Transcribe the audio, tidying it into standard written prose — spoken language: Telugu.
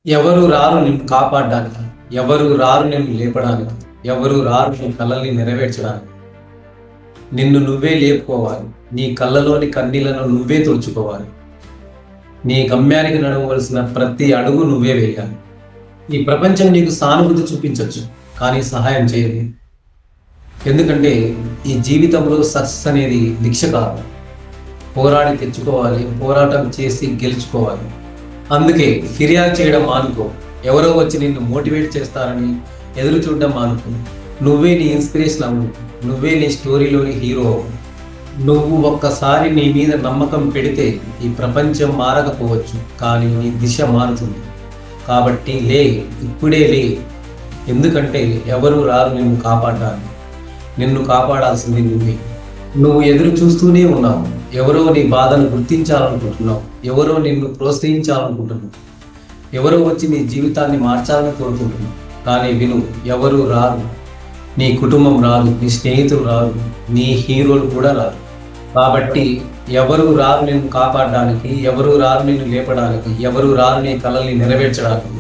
ఎవరు రారు నిన్ను కాపాడడానికి, ఎవరు రారు నిన్ను లేపడానికి, ఎవరు రారు నీ కలల్ని నెరవేర్చడానికి. నిన్ను నువ్వే లేపుకోవాలి. నీ కళ్ళలోని కన్నీళ్లను నువ్వే తుడుచుకోవాలి. నీ గమ్యానికి నడవవలసిన ప్రతి అడుగు నువ్వే వేయాలి. ఈ ప్రపంచం నీకు సానుభూతి చూపించవచ్చు, కానీ సహాయం చేయదు. ఎందుకంటే ఈ జీవితంలో సక్సెస్ అనేది దీక్ష కాదు, పోరాడి తెచ్చుకోవాలి, పోరాటం చేసి గెలుచుకోవాలి. అందుకే ఫిర్యాదు చేయడం మానుకో. ఎవరో వచ్చి నిన్ను మోటివేట్ చేస్తారని ఎదురు చూడడం మానుకో. నువ్వే నీ ఇన్స్పిరేషన్ అవ్వు, నువ్వే నీ స్టోరీలోని హీరో అవ్వు. నువ్వు ఒక్కసారి నీ మీద నమ్మకం పెడితే ఈ ప్రపంచం మారకపోవచ్చు, కానీ నీ దిశ మారుతుంది. కాబట్టి లే, ఇప్పుడే లే. ఎందుకంటే ఎవరు రారు నిన్ను కాపాడడానికి, నిన్ను కాపాడాల్సింది నువ్వే. నువ్వు ఎదురు చూస్తూనే ఉన్నావు. ఎవరో నీ బాధను గుర్తించాలనుకుంటున్నావు, ఎవరో నిన్ను ప్రోత్సహించాలనుకుంటున్నావు, ఎవరో వచ్చి నీ జీవితాన్ని మార్చాలని కోరుకుంటున్నావు. కానీ విను, ఎవరు రారు. నీ కుటుంబం రాదు, నీ స్నేహితులు రారు, నీ హీరోలు కూడా రారు. కాబట్టి ఎవరు రారు నిన్ను కాపాడడానికి, ఎవరు రారు నిన్ను లేపడానికి, ఎవరు రారు నీ కలల్ని నెరవేర్చడానికి.